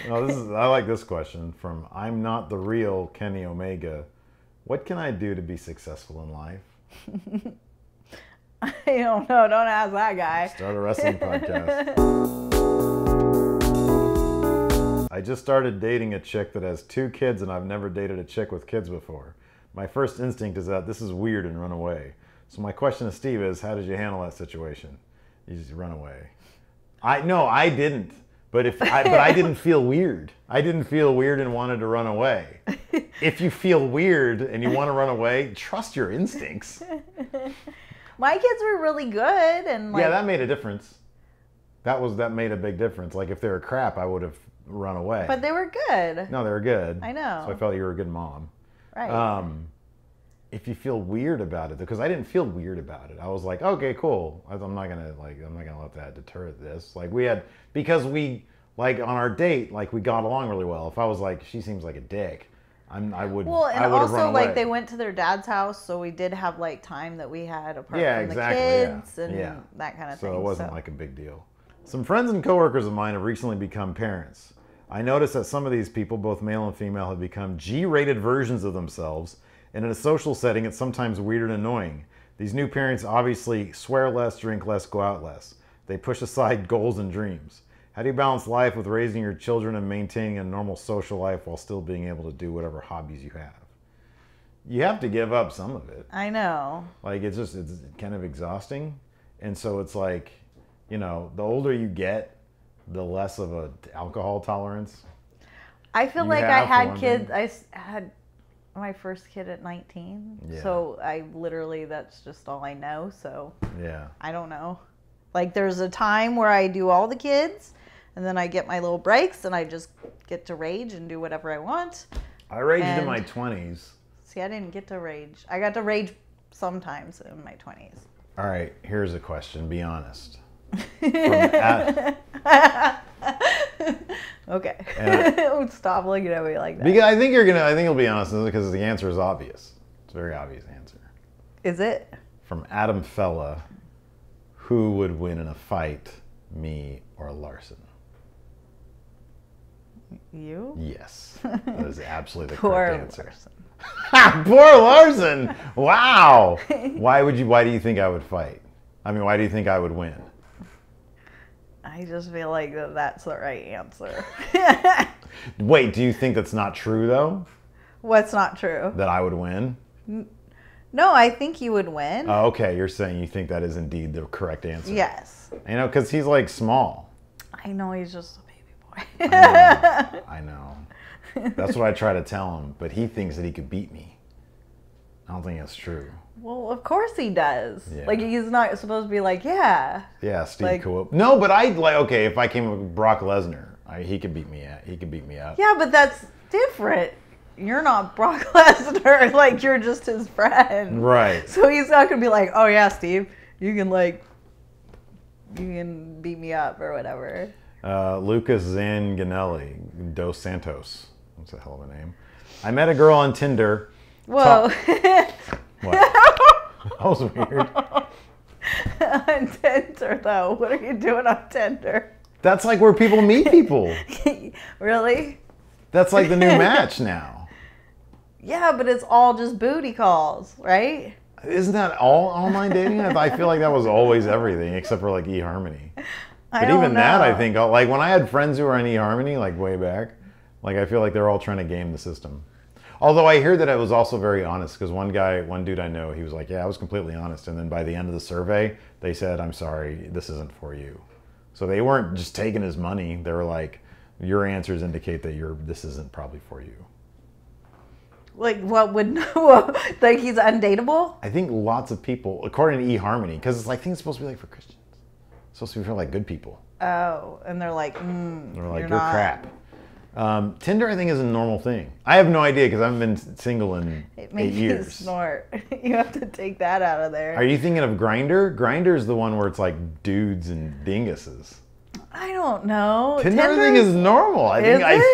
Oh, I like this question from I'm not the real Kenny Omega. What can I do to be successful in life? I don't know. Don't ask that guy. Start a wrestling podcast. I just started dating a chick that has 2 kids, and I've never dated a chick with kids before. My first instinct is that this is weird and run away. So my question to Steve is, how did you handle that situation? You just run away. No, I didn't. But I didn't feel weird. I didn't feel weird and wanted to run away. If you feel weird and you want to run away, trust your instincts. My kids were really good, and yeah, that made a difference. That made a big difference. Like if they were crap, I would have run away. But they were good. No, they were good. I know. So I felt you were a good mom. Right. If you feel weird about it, because I didn't feel weird about it. I was like, okay, cool. I'm not gonna let that deter this. Like because we on our date, like we got along really well. If I was like, she seems like a dick, I would. Well, and I would have also run away. like they went to their dad's house, so we did have like time that we had apart from exactly, the kids and that kind of thing. So it wasn't like a big deal. Some friends and coworkers of mine have recently become parents. I noticed that some of these people, both male and female, have become G-rated versions of themselves, and in a social setting, it's sometimes weird and annoying. These new parents obviously swear less, drink less, go out less. They push aside goals and dreams. How do you balance life with raising your children and maintaining a normal social life while still being able to do whatever hobbies you have? You have to give up some of it. I know. Like it's kind of exhausting. And so it's like, the older you get, the less of a alcohol tolerance. I feel like I had kids. I had my first kid at 19. Yeah. So that's just all I know. So yeah, I don't know. Like there's a time where I do all the kids, and then I get my little breaks, and I just get to rage and do whatever I want. I raged in my 20s. See, I didn't get to rage. I got to rage sometimes in my 20s. All right, here's a question. Be honest. Okay. Stop looking at me like that. Because I think you'll be honest because the answer is obvious. It's a very obvious answer. Is it? From Adam Fella, who would win in a fight, me or Larson? You? Yes. That is absolutely the Poor correct answer. Larson. Poor Larson! Wow! Why do you think I would fight? I mean, why do you think I would win? I just feel like that's the right answer. Wait, do you think that's not true, though? What's not true? That I would win? No, I think you would win. Oh, okay, you're saying you think that is indeed the correct answer. Yes. Because he's like small. I know, he's just a baby boy. I know. That's what I try to tell him, but he thinks that he could beat me. I don't think that's true. Well, of course he does. Yeah. Like, he's not supposed to be like, yeah. Yeah, Steve cool. No, but okay, if I came with Brock Lesnar, he could beat me up. Yeah, but that's different. You're not Brock Lesnar. Like, you're just his friend. Right. So he's not going to be like, oh, yeah, Steve, you can beat me up or whatever. Lucas Zanganelli, Dos Santos. What's the hell of a name? I met a girl on Tinder. Whoa. What? That was weird. On Tinder, though. What are you doing on Tinder? That's like where people meet people. Really? That's like the new match now. Yeah, but it's all just booty calls, right? Isn't that all online dating? I feel like that was always everything except for like eHarmony. But even that, I think, like when I had friends who were on eHarmony, like way back, like I feel like they're all trying to game the system. Although I hear that it was also very honest, because one dude I know, he was like, yeah, I was completely honest. And then by the end of the survey, they said, I'm sorry, this isn't for you. So they weren't just taking his money. They were like, your answers indicate that this isn't probably for you. Like, what would, like he's undateable? I think lots of people, according to eHarmony, because it's like, I think it's supposed to be like for Christians. It's supposed to be for like good people. Oh, and they're like, they're like, you're crap. Tinder, I think, is a normal thing. I have no idea because I haven't been single in 8 years. You snort. You have to take that out of there. Are you thinking of Grindr? Grindr is the one where it's like dudes and dinguses. I don't know. Tinder, I think, is normal. I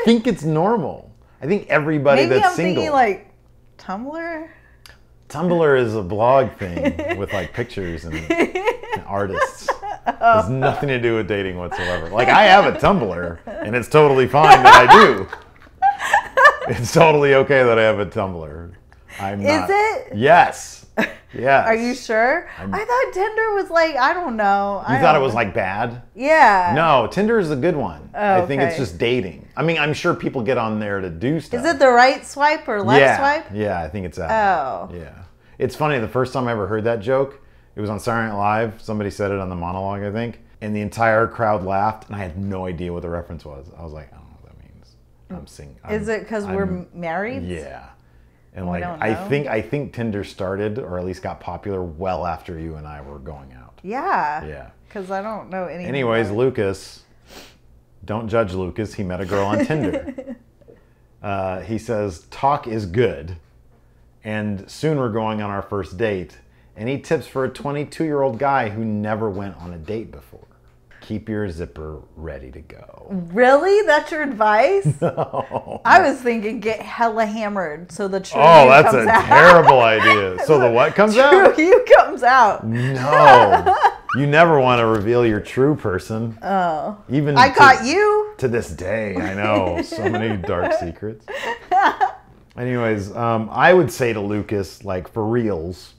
think it's normal. I think everybody that's single. Maybe I'm thinking like Tumblr. Tumblr is a blog thing with like pictures and artists. Has nothing to do with dating whatsoever. Like, I have a Tumblr, and it's totally fine that I do. It's totally okay that I have a Tumblr. I'm not. Is it? Yes. Yes. Are you sure? I thought Tinder was like, I don't know. You thought it was like bad? Yeah. No, Tinder is a good one. Oh, I think it's okay. just dating. I mean, I'm sure people get on there to do stuff. Is it the right swipe or left swipe? Yeah, I think it's that. Oh. Yeah. It's funny, the first time I ever heard that joke, it was on Saturday Night Live. Somebody said it on the monologue, I think. And the entire crowd laughed, and I had no idea what the reference was. I was like, I don't know what that means. I'm singing. Is it because we're married? Yeah. And We like, don't I know. think Tinder started, or at least got popular, well after you and I were going out. Yeah. Yeah. Because I don't know anything. Anyways, about it. Lucas, don't judge Lucas. He met a girl on Tinder. He says, talk is good. And soon we're going on our first date. And he tips for a 22-year-old guy who never went on a date before. Keep your zipper ready to go. Really? That's your advice? No. I was thinking get hella hammered so the true Oh, you that's comes a out. terrible idea. So the what comes out? True you comes out. No. You never want to reveal your true person. Oh. Even I caught you. to this day. I know. So many dark secrets. Anyways, I would say to Lucas, like, for reals,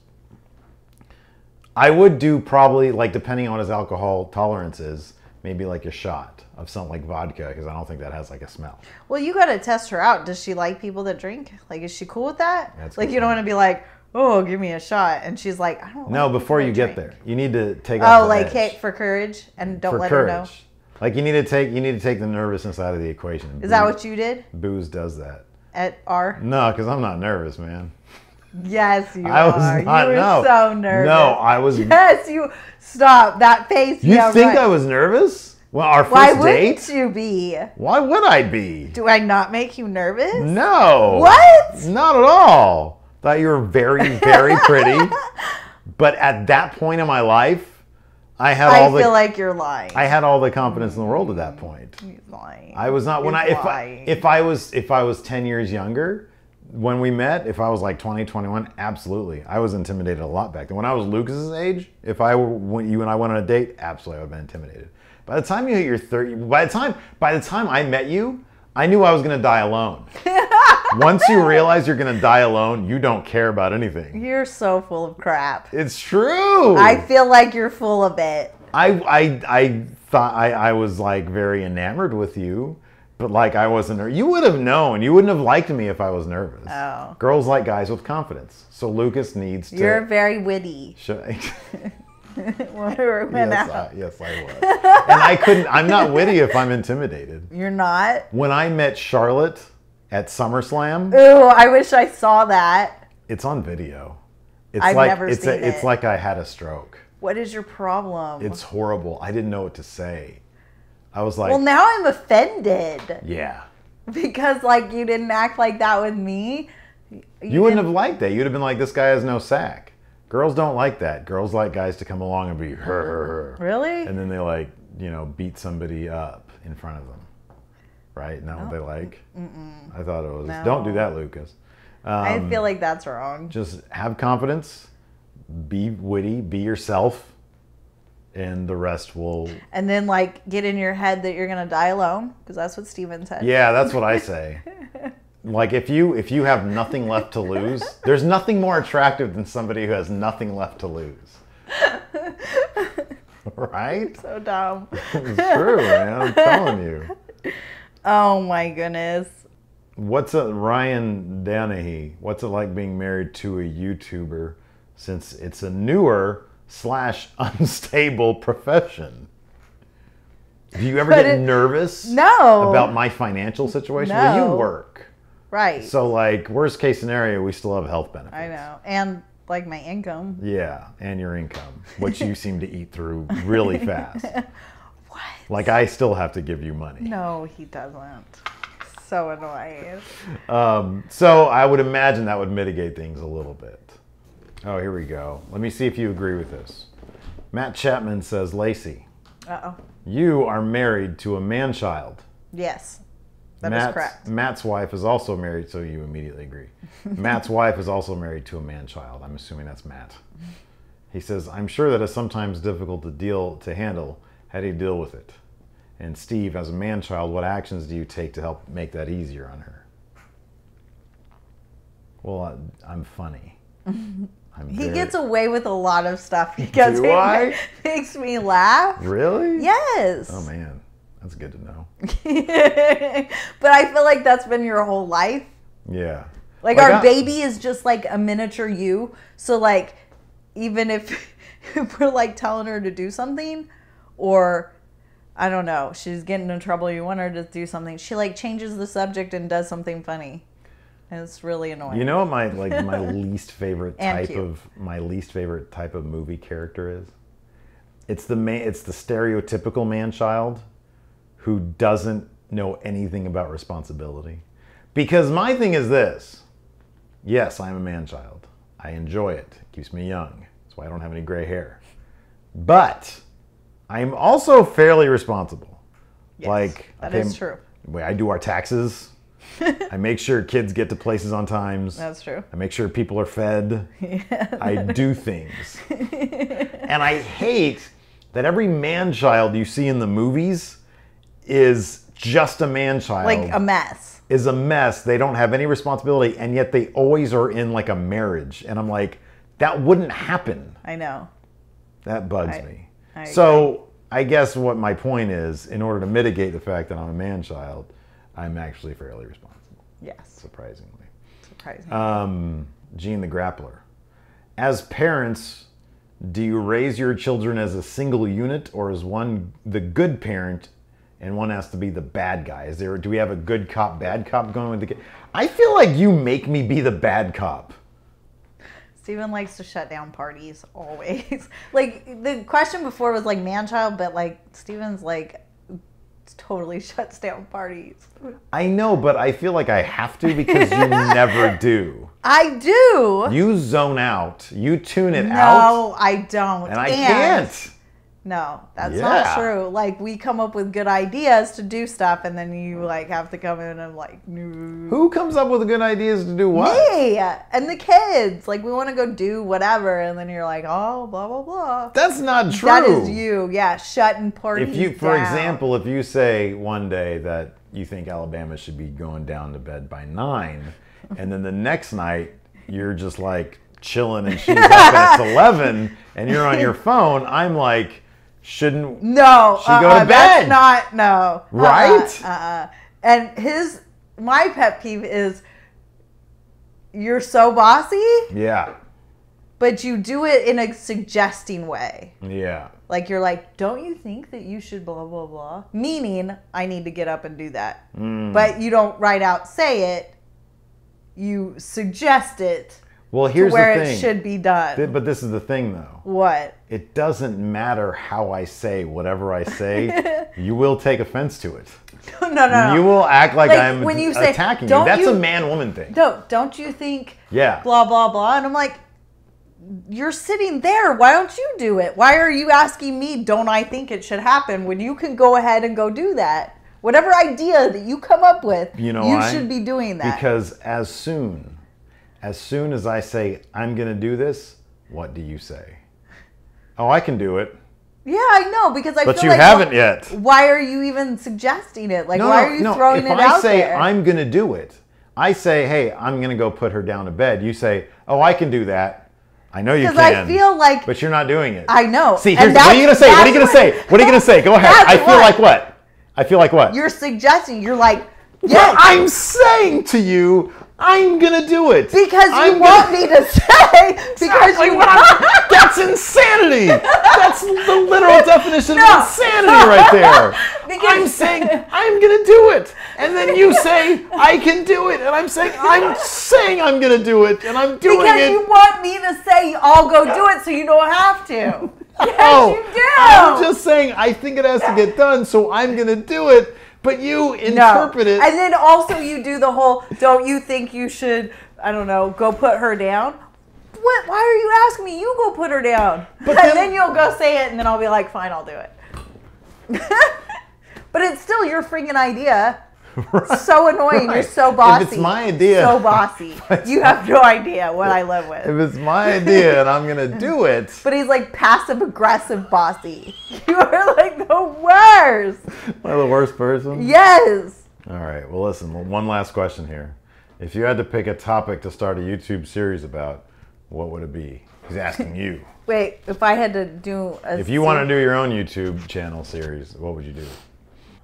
I would do probably, like, depending on what his alcohol tolerance is, maybe like a shot of something like vodka, because I don't think that has like a smell. Well, you got to test her out. Does she like people that drink? Like, is she cool with that? That's a Like, good you don't point. want to be like, oh, give me a shot. And she's like, I don't No, like before people you that get drink. there, you need to take off Oh, the like, edge. hey, for courage and don't For let courage. her know. Like, you need to take the nervousness out of the equation. Is that what you did Booze does that. at R? No, because I'm not nervous, man. Yes, you I was are. not. You were No. so nervous. No, I was. Yes, you. Stop that face. You yeah, think right. I was nervous? Well, our Why first wouldn't date? you be? Why would I be? Do I not make you nervous? No. What? Not at all. Thought you were very, very pretty. But at that point in my life, I had I all the feel like you're lying. I had all the confidence in the world at that point. He's lying. I was not when He's I lying. if I was 10 years younger when we met, if I was like 20, 21, absolutely. I was intimidated a lot back then. When I was Lucas's age, if I were when you and I went on a date, absolutely I would have been intimidated. By the time you hit your 30, by the time I met you, I knew I was going to die alone. Once you realize you're going to die alone, you don't care about anything. You're so full of crap. It's true. I feel like you're full of it. I thought I was like very enamored with you, but like I wasn't. You would have known. You wouldn't have liked me if I was nervous. Oh. Girls like guys with confidence. So Lucas needs to. You're very witty. When we went out. Yes, I was. And I couldn't. I'm not witty if I'm intimidated. You're not? When I met Charlotte at SummerSlam, Ooh, I wish I saw that. it's on video. It's I've like never seen it's it. like I had a stroke. What is your problem? It's horrible. I didn't know what to say. I was like, well, now I'm offended. yeah. Because, like, you didn't act like that with me. You wouldn't have liked that. You'd have been like, this guy has no sack. Girls don't like that. Girls like guys to come along and be her. Really? And then they like, beat somebody up in front of them. Right? Not what they like? I thought it was. No. Don't do that, Lucas. I feel like that's wrong. Just have confidence. Be witty. Be yourself. And the rest will... And then, like, get in your head that you're going to die alone. Because that's what Steven said. Yeah, that's what I say. Like, if you have nothing left to lose, there's nothing more attractive than somebody who has nothing left to lose. Right? So dumb. It's true, man. I'm telling you. Oh, my goodness. Ryan Danahy, what's it like being married to a YouTuber since it's a newer / unstable profession? Do you ever get nervous No. about my financial situation? No. Well, you work. Right. So, like, worst case scenario, we still have health benefits. I know. And, like, my income. Yeah, and your income, which you seem to eat through really fast. What? Like, I still have to give you money. No, he doesn't. So annoying. So I would imagine that would mitigate things a little bit. Oh, here we go. Let me see if you agree with this. Matt Chapman says, Lacey, Uh-oh. you are married to a man-child. Yes. That is correct. Matt's wife is also married, so you immediately agree. Matt's wife is also married to a man-child. I'm assuming that's Matt. He says, I'm sure that is sometimes difficult to handle. How do you deal with it? And Steve, as a man-child, what actions do you take to help make that easier on her? Well, I'm funny. He gets away with a lot of stuff because it makes me laugh. Really? Yes. Oh, man. That's good to know. But I feel like that's been your whole life. Yeah. Like our baby is just like a miniature you. So like, even if we're like telling her to do something, or I don't know, she's getting in trouble, you want her to do something, she like changes the subject and does something funny. And it's really annoying. You know what my least favorite type of movie character is? It's the stereotypical man-child who doesn't know anything about responsibility. Because my thing is this. Yes, I'm a man-child. I enjoy it. It keeps me young. That's why I don't have any gray hair. But I'm also fairly responsible. Yes, that is true. I do our taxes. I make sure kids get to places on times. That's true. I make sure people are fed. Yeah. I do things. And I hate that every man-child you see in the movies is just a man-child. Like a mess. Is a mess. They don't have any responsibility, and yet they always are in like a marriage. And I'm like, that wouldn't happen. I know. That bugs me. I I guess what my point is, in order to mitigate the fact that I'm a man-child, I'm actually fairly responsible. Yes. Surprisingly. Gene the Grappler. As parents, do you raise your children as a single unit, or is one the good parent and one has to be the bad guy? Do we have a good cop, bad cop going with the kid? I feel like you make me be the bad cop. Steven likes to shut down parties always. Like the question before was like man-child, but like Steven's like totally shuts down parties. I know, but I feel like I have to because you never do. I do. You zone out. You tune it out. No, I don't. And I can't. No, that's not true. Like we come up with good ideas to do stuff, and then you like have to come in and like, no. Who comes up with good ideas to do what? Me and the kids. Like we want to go do whatever, and then you're like, oh, blah blah blah. That's not true. That is you. Yeah, shutting parties down. For example, if you say one day that you think Alabama should be going down to bed by 9, and then the next night you're just like chilling and she's up and it's 11 and you're on your phone, I'm like, shouldn't she go to bed? That's not, no. Right? And my pet peeve is you're so bossy. Yeah. But you do it in a suggesting way. Yeah. Like you're like, don't you think that you should blah, blah, blah? Meaning I need to get up and do that. But you don't right out say it. You suggest it. Well, here's where the thing. It should be done. But this is the thing, though. What? It doesn't matter how I say whatever I say. You will take offense to it. No. You will act like I'm when you say, attacking you. That's a man-woman thing. No, don't you think blah, blah, blah. And I'm like, you're sitting there. Why don't you do it? Why are you asking me, don't I think it should happen, when you can go ahead and go do that? Whatever idea that you come up with, you should be doing that. Because as soon as I say, I'm going to do this, what do you say? Oh, I can do it. Yeah, I know, because I feel like... But you haven't yet. Why are you even suggesting it? Like, why are you throwing it out there? If I say, I'm going to do it, I say, hey, I'm going to go put her down to bed. You say, oh, I can do that. I know you can. Because I feel like... But you're not doing it. I know. See, what are you going to say? What are you going to say? What are you going to say? Go ahead. I feel like what? I feel like what? You're suggesting. You're like... Yes. Well, I'm saying to you, I'm gonna do it. Because you want me to say. Because you want. That's insanity. That's the literal definition of insanity right there. I'm saying I'm gonna do it, and then you say I can do it, and I'm saying I'm gonna do it, and I'm doing it. Because you want me to say I'll go do it, so you don't have to. Yes, you do. I'm just saying I think it has to get done, so I'm gonna do it. But you interpret it. And then also you do the whole, don't you think you should, I don't know, go put her down? What? Why are you asking me? You go put her down. But then you'll go say it, and then I'll be like, fine, I'll do it. But it's still your freaking idea. Right, So annoying. right. You're so bossy. If it's my idea. So bossy. You have no idea what I live with. If it's my idea and I'm going to do it. But he's like passive aggressive bossy. You are like the worst. Am I the worst person? Yes. All right. Well, listen, one last question here. If you had to pick a topic to start a YouTube series about, what would it be? He's asking you. Wait, if I had to do If you want to do your own YouTube channel series, what would you do?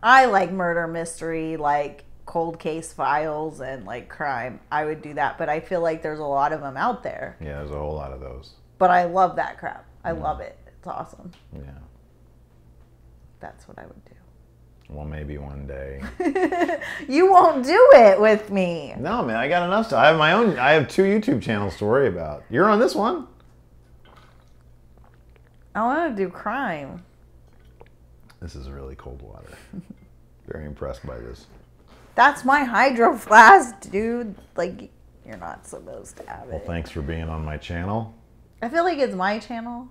I like murder mystery, like cold case files and like crime. I would do that, but I feel like there's a lot of them out there. Yeah, there's a whole lot of those. But I love that crap. I love it. It's awesome. Yeah. That's what I would do. Well, maybe one day. You won't do it with me. No, man, I got enough stuff. I have my own. I have 2 YouTube channels to worry about. You're on this one. I want to do crime. This is really cold water. Very impressed by this. That's my hydro flask, dude. Like, you're not supposed to have Well, it. thanks for being on my channel. I feel like it's my channel.